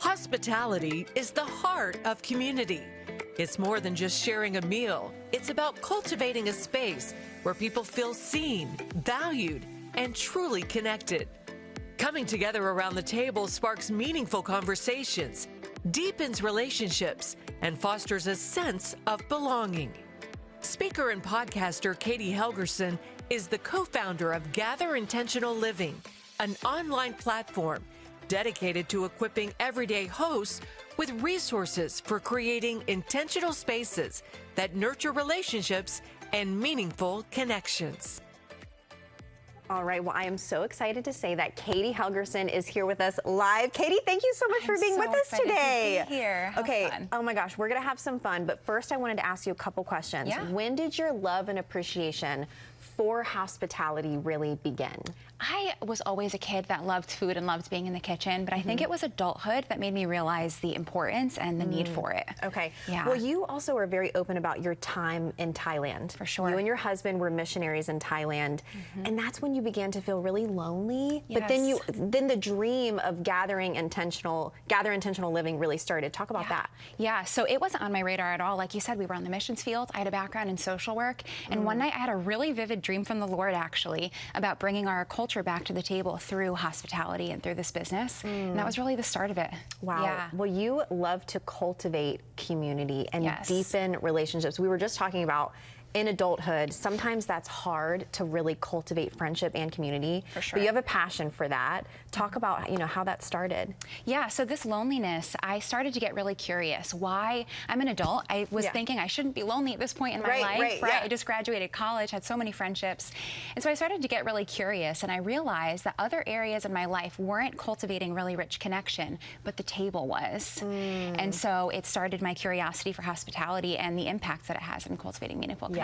Hospitality is the heart of community. It's more than just sharing a meal. It's about cultivating a space where people feel seen, valued, and truly connected. Coming together around the table sparks meaningful conversations, deepens relationships, and fosters a sense of belonging. Speaker and podcaster Kayty Helgerson is the co-founder of Gather Intentional Living, an online platform dedicated to equipping everyday hosts with resources for creating intentional spaces that nurture relationships and meaningful connections. All right, well, I am so excited to say that Kayty Helgerson is here with us live. Kayty, thank you so much for being with us today. To be here. Okay, oh my gosh, we're gonna have some fun, but first I wanted to ask you a couple questions. Yeah. When did your love and appreciation for hospitality really begin? I was always a kid that loved food and loved being in the kitchen, but I think it was adulthood that made me realize the importance and the need for it. Okay. Yeah. Well, you also are very open about your time in Thailand. For sure. You and your husband were missionaries in Thailand, and that's when you began to feel really lonely. Yes. But then the dream of gather intentional living really started. Talk about that. Yeah, so it wasn't on my radar at all. Like you said, we were on the missions field. I had a background in social work, and one night I had a really vivid dream from the Lord, actually, about bringing our culture back to the table through hospitality and through this business. And that was really the start of it. Wow. Yeah. Well, you love to cultivate community and Yes. deepen relationships. We were just talking about in adulthood, sometimes that's hard to really cultivate friendship and community. For sure. But you have a passion for that. Talk about, how that started. Yeah, so this loneliness, I started to get really curious. Why? I'm an adult. I was thinking I shouldn't be lonely at this point in my life. Right. I just graduated college, had so many friendships. And so I started to get really curious, and I realized that other areas in my life weren't cultivating really rich connection, but the table was. And so it started my curiosity for hospitality and the impact that it has in cultivating meaningful connection.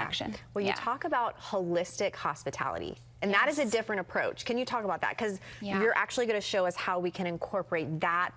Well, you talk about holistic hospitality, and that is a different approach. Can you talk about that? Because you're actually going to show us how we can incorporate that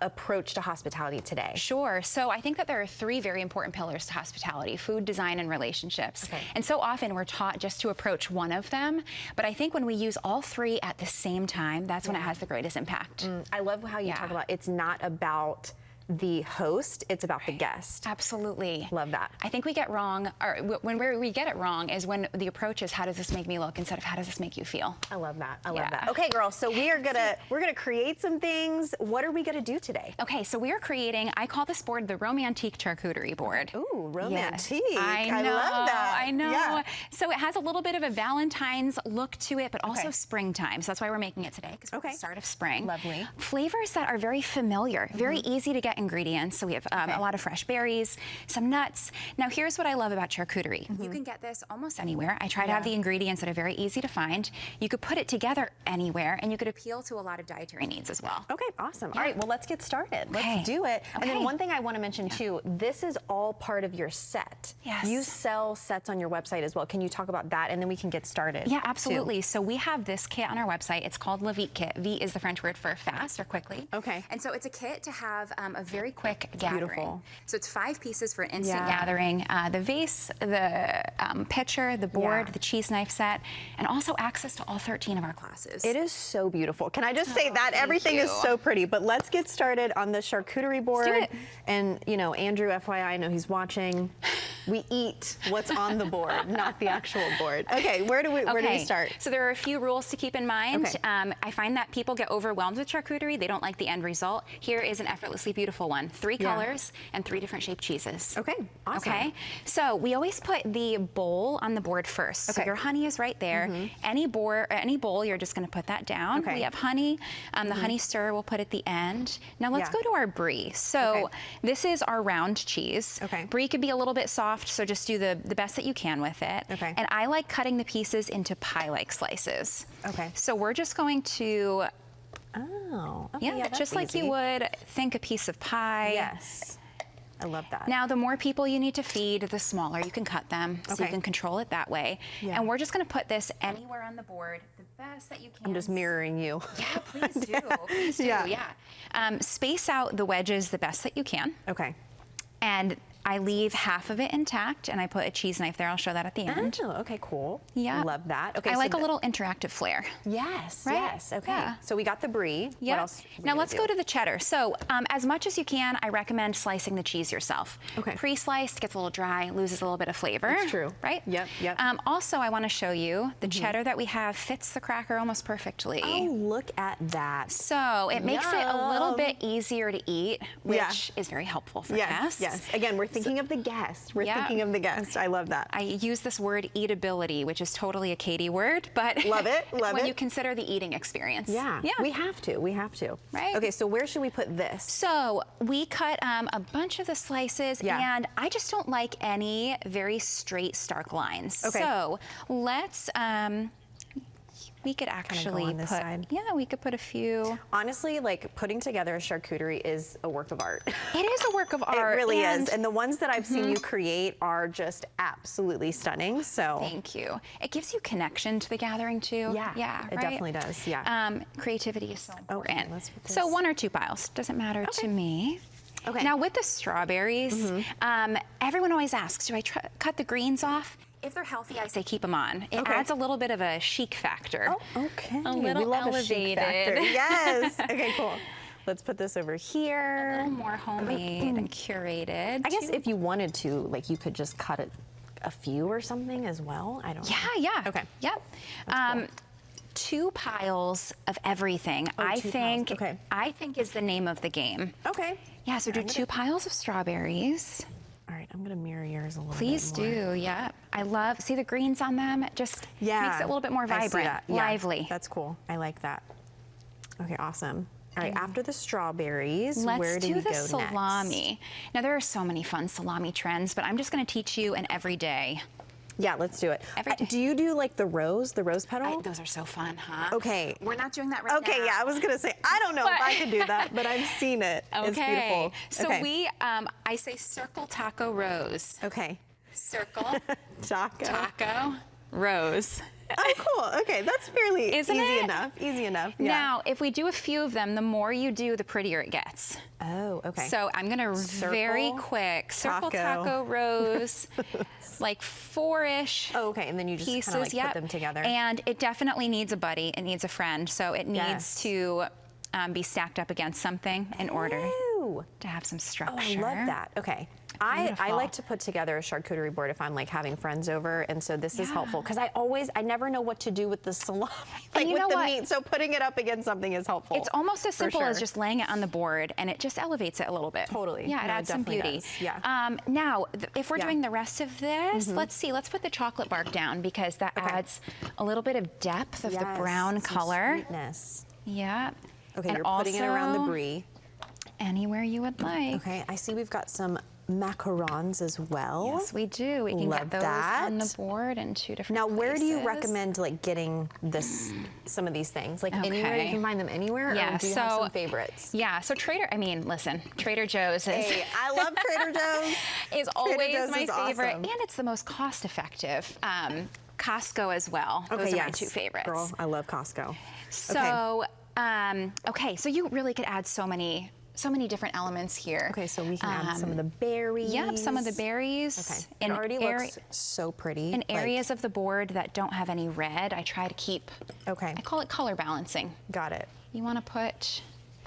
approach to hospitality today. Sure. So I think that there are three very important pillars to hospitality: food, design, and relationships. And so often we're taught just to approach one of them, but I think when we use all three at the same time, that's when it has the greatest impact. I love how you talk about it's not about the host, it's about the guest. Absolutely. Love that. I think we get wrong, or when we get it wrong is when the approach is, how does this make me look, instead of how does this make you feel? I love that. I love that. Okay, girls, so we're gonna create some things. What are we gonna do today? Okay, so we are creating, I call this board the Romantique Charcuterie board. Ooh, romantique. I know, I love that. I know. Yeah. So it has a little bit of a Valentine's look to it, but also springtime. So that's why we're making it today, because we're at the start of spring. Lovely. Flavors that are very familiar, very easy to get ingredients. So we have a lot of fresh berries, some nuts. Now here's what I love about charcuterie. You can get this almost anywhere. I try to have the ingredients that are very easy to find. You could put it together anywhere, and you could appeal to a lot of dietary needs as well. Okay, awesome. All right, well, let's get started. Let's do it. And then one thing I want to mention too, this is all part of your set. Yes. You sell sets on your website as well. Can you talk about that, and then we can get started? Yeah, absolutely. So we have this kit on our website. It's called Le Vite Kit. Vite is the French word for fast or quickly. Okay. And so it's a kit to have a very quick gathering. Beautiful. So it's 5 pieces for an instant gathering. The vase, the pitcher, the board, the cheese knife set, and also access to all 13 of our classes. It is so beautiful. Can I just say that? Everything is so pretty. But let's get started on the charcuterie board. Let's do it. And, Andrew, FYI, I know he's watching. We eat what's on the board, not the actual board. Okay, where do we start? So there are a few rules to keep in mind. Okay. I find that people get overwhelmed with charcuterie. They don't like the end result. Here is an effortlessly beautiful one. 3 colors and 3 different shaped cheeses. Okay, awesome. Okay, so we always put the bowl on the board first. So your honey is right there. Any bowl, you're just going to put that down. We have honey. The honey stir we'll put at the end. Now let's go to our brie. So this is our round cheese. Brie could be a little bit soft, so just do the best that you can with it. And I like cutting the pieces into pie-like slices. So we're just going to, just like you would think a piece of pie. Yes. I love that. Now, the more people you need to feed, the smaller you can cut them, so you can control it that way. And we're just going to put this anywhere on the board, the best that you can. I'm just mirroring you. Yeah, please do. Please do. Space out the wedges the best that you can. Okay. And I leave half of it intact, and I put a cheese knife there. I'll show that at the end. Oh, okay, cool. Yeah. Love that. Okay, I like a little interactive flair. Yes, right? yes, okay. Yeah. So we got the brie. Yep. What else? Now let's go to the cheddar. So as much as you can, I recommend slicing the cheese yourself. Okay. Pre-sliced gets a little dry, loses a little bit of flavor. That's true. Right? Yep, yep. Also, I want to show you the cheddar that we have fits the cracker almost perfectly. Oh, look at that. So it makes it a little bit easier to eat, which is very helpful for guests. Yes, again, we're thinking of the guest. We're thinking of the guest. I love that. I use this word eatability, which is totally a Kayty word, but love it, love when it. you consider the eating experience. Yeah, we have to, Right. Okay, so where should we put this? So we cut a bunch of the slices, and I just don't like any very straight, stark lines. Okay. So let's, we could actually on this put, side. we could put a few. Honestly, like putting together a charcuterie is a work of art. It is a work of art. It really is. And the ones that I've seen you create are just absolutely stunning. So thank you. It gives you connection to the gathering too. Yeah, it definitely does. Creativity is so important. Okay, let's put this. So 1 or 2 piles, doesn't matter to me. Okay. Now with the strawberries, everyone always asks, do I cut the greens off? If they're healthy, I say keep them on. It adds a little bit of a chic factor. Oh, okay. A little we love elevated. A chic factor. Yes. Okay, cool. Let's put this over here. A little more homemade and curated. I guess if you wanted to, like, you could just cut it a few or something as well. I don't know. Yeah. Okay. Yep. Cool. 2 piles of everything. I think is the name of the game. Okay. Yeah. So do 2 piles of strawberries. All right, I'm gonna mirror yours a little Please bit more. do, yeah. I love, see the greens on them? It just makes it a little bit more vibrant, lively. That's cool, I like that. Okay, awesome. All right, after the strawberries, where do we go next? Let's do the salami. Now there are so many fun salami trends, but I'm just gonna teach you an everyday. Yeah, let's do it. Every day. Do you do like the rose petal? Those are so fun, huh? Okay. We're not doing that right now. Okay, yeah, I was gonna say, I don't know if I could do that, but I've seen it. Okay. It's beautiful. So we, I say circle, taco, rose. Okay. Circle, taco, rose. Oh, cool. Okay, that's fairly easy enough. Easy enough. Yeah. Now, if we do a few of them, the more you do, the prettier it gets. Oh, okay. So I'm gonna very quick circle, taco, rose, like 4-ish. Oh, okay, and then you just pieces, kind of like put them together. And it definitely needs a buddy. It needs a friend. So it needs to be stacked up against something in order to have some structure. Oh, I love that. Okay. I like to put together a charcuterie board if I'm like having friends over, and so this is helpful because I never know what to do with the salami, like with the meat. So putting it up against something is helpful. It's almost as simple as just laying it on the board, and it just elevates it a little bit. Totally. Yeah, it adds some beauty. Yeah. Now, if we're doing the rest of this, let's see. Let's put the chocolate bark down because that adds a little bit of depth of the brown color. Sweetness. Yeah. Okay, and you're putting it around the brie. Anywhere you would like. Okay, I see we've got some macarons as well. Yes, we do. We can get those on the board in 2 different Now, where places. do you recommend like getting this, some of these things? Like anywhere, you can find them anywhere? Yeah, or do you have some favorites? Yeah, so Trader Joe's is... Hey, I love Trader Joe's. is always my favorite, awesome. and it's the most cost effective. Costco as well. Those are my 2 favorites. Girl, I love Costco. So, so you really could add so many different elements here. Okay, so we can add some of the berries. Yep, some of the berries. Okay, it already looks so pretty. In areas of the board that don't have any red, I try to keep, I call it color balancing. Got it. You want to put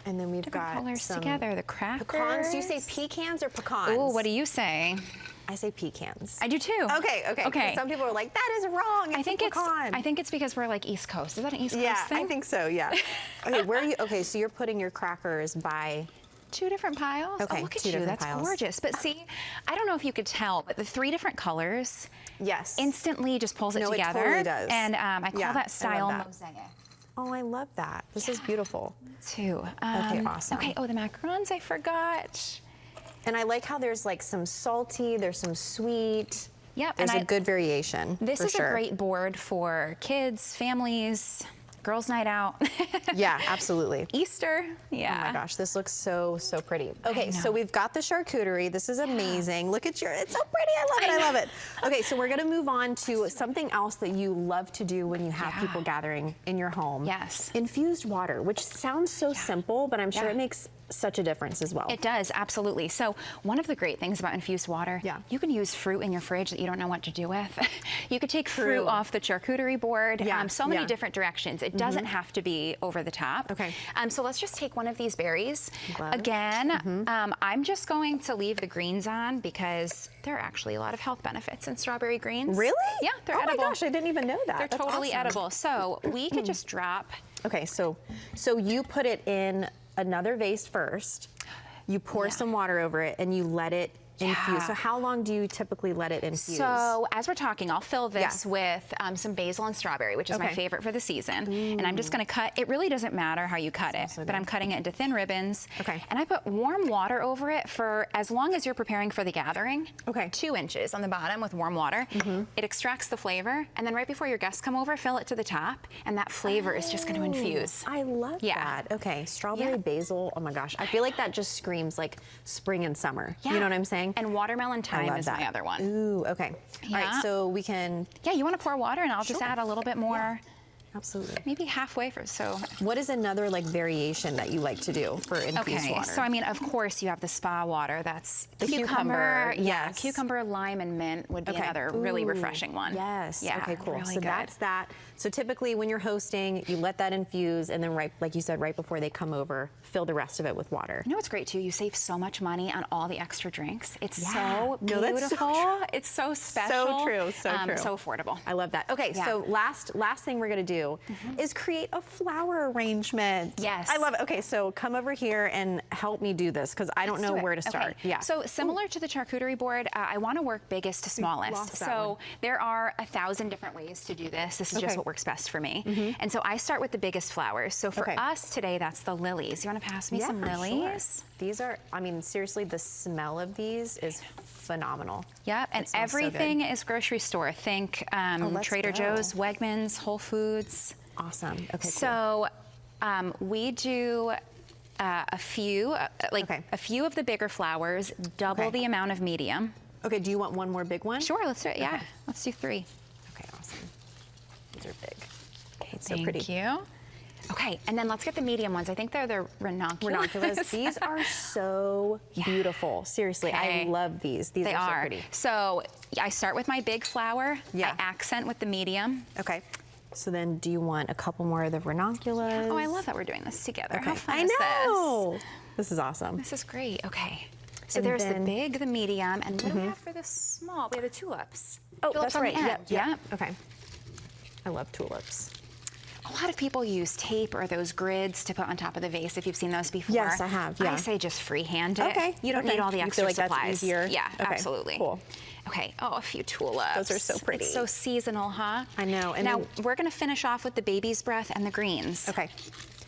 and then we've got colors some together, the crackers. Pecans, do you say pecans or pecans? Oh, what do you say? I say pecans. I do too. Okay. Some people are like, that is wrong. I think it's because we're like East Coast. Is that an East Coast thing? Yeah, I think so. Yeah. Okay, where are you? Okay, so you're putting your crackers by 2 different piles. Okay, oh, look at 2 you. different That's piles. gorgeous. But see, I don't know if you could tell, but the 3 different colors instantly just pulls it together. It totally does. And I call that style mosaic. Oh, I love that. This is beautiful. Too. Okay, awesome. Okay, the macarons I forgot. And I like how there's like some salty, there's some sweet. Yep. There's a good variation. This is a great board for kids, families, girls' night out. Yeah, absolutely. Easter. Yeah. Oh my gosh, this looks so pretty. Okay, so we've got the charcuterie. This is amazing. Look at it's so pretty. I love it. I love it. Okay, so we're gonna move on to something else that you love to do when you have people gathering in your home. Yes. Infused water, which sounds so simple, but I'm sure it makes such a difference as well. It does, absolutely. So one of the great things about infused water, you can use fruit in your fridge that you don't know what to do with. You could take fruit off the charcuterie board, so many different directions. It doesn't have to be over the top. Okay. So let's just take one of these berries. Again, I'm just going to leave the greens on because there are actually a lot of health benefits in strawberry greens. Really? Yeah, they're edible. Oh my gosh, I didn't even know that. They're That's totally awesome. edible. So we could just drop. Okay, so you put it in another vase first, you pour some water over it, and you let it infuse. So how long do you typically let it infuse? So as we're talking, I'll fill this with some basil and strawberry, which is my favorite for the season. And I'm just gonna cut, it really doesn't matter how you cut it, but I'm cutting it into thin ribbons. Okay. And I put warm water over it for as long as you're preparing for the gathering. Okay. 2 inches on the bottom with warm water. It extracts the flavor, and then right before your guests come over, fill it to the top, and that flavor is just gonna infuse. I love that. Okay, strawberry basil, oh my gosh. I feel like that just screams like spring and summer. You know what I'm saying? And watermelon thyme is my other one. Ooh, okay. All right, so we can... Yeah, you want to pour water, and I'll just add a little bit more. Absolutely. Maybe halfway What is another like variation that you like to do for infused water? So I mean, of course, you have the spa water. That's the cucumber. Yeah, cucumber, lime, and mint would be another really refreshing one. Yes. Yeah, okay, cool. Really so good. That's that. So typically when you're hosting, you let that infuse, and then like you said, right before they come over, fill the rest of it with water. You know what's great too? You save so much money on all the extra drinks. It's so beautiful. That's so it's so special. So true. So true. So affordable. I love that. Okay, so last thing we're gonna do is create a flower arrangement. Yes. I love it. Okay, so come over here and help me do this because I don't know where to start. Yeah. So similar to the charcuterie board, I want to work biggest to smallest. So there are 1,000 different ways to do this. This is just what works best for me. And so I start with the biggest flowers. So for us today, that's the lilies. You want to pass me some lilies? Sure. These are, I mean, seriously, the smell of these is phenomenal. Yeah, and everything is grocery store. Think Trader Joe's, Wegmans, Whole Foods. Awesome. Okay. Cool. So we do a few of the bigger flowers, double the amount of medium. Okay. Do you want one more big one? Sure. Let's do it. Yeah. Let's do 3. Okay. Awesome. These are big. Okay. So pretty. Thank you. Okay, and then let's get the medium ones. I think they're the ranunculus. These are so beautiful. Seriously, I love these. These are so pretty. So I start with my big flower. Yeah. I accent with the medium. Okay. So then do you want a couple more of the ranunculus? Oh, I love that we're doing this together. Okay. How fun I is know. this? This is awesome. This is great. Okay. So there's the big, the medium, and what do we have for the small? We have the tulips. Oh, tulips that's right. Yeah. Okay. I love tulips. A lot of people use tape or those grids to put on top of the vase, if you've seen those before. Yes, I have, yeah. I say just freehand it. Okay. You don't need all the extra you feel like supplies. That's easier? Yeah, okay. Absolutely. Cool. Okay, oh, a few tulips. Those are so pretty. It's so seasonal, huh? I know. And now, we're gonna finish off with the baby's breath and the greens. Okay.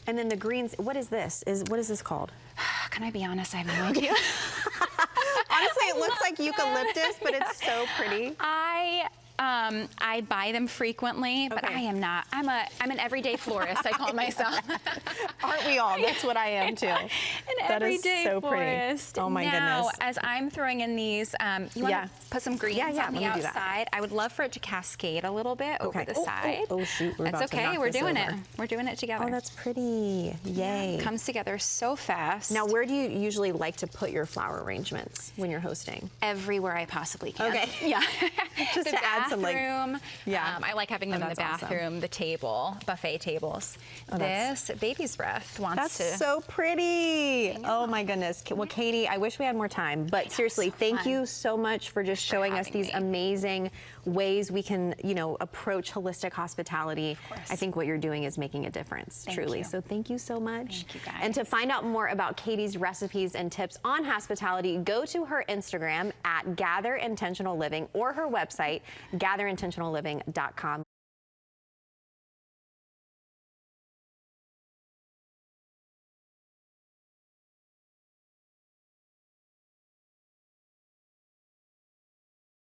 And then the greens, what is this? What is this called? Can I be honest? I have no idea. Honestly, it looks like eucalyptus, but it's so pretty. I buy them frequently, but I am not. I'm an everyday florist, I call myself. Aren't we all? That's what I am too. An everyday so florist. Pretty. Oh my now, goodness. As I'm throwing in these, you want to put some greens on the outside. I would love for it to cascade a little bit over the side. Oh shoot, we're That's about to knock we're this doing over. it. We're doing it together. Oh, that's pretty. Yay. It comes together so fast. Now, where do you usually like to put your flower arrangements when you're hosting? Everywhere I possibly can. Okay. Yeah. Just to add some like. Yeah. I like having them in the bathroom, the table, buffet tables. This baby's breath wants to. That's so pretty. Oh my goodness. Well, Katie, I wish we had more time, but seriously, thank you so much for just showing us these amazing ways we can, approach holistic hospitality. I think what you're doing is making a difference, truly. So thank you so much. Thank you, guys. And to find out more about Katie's recipes and tips on hospitality, go to her Instagram at Gather Intentional Living or her website, gatherintentionalliving.com.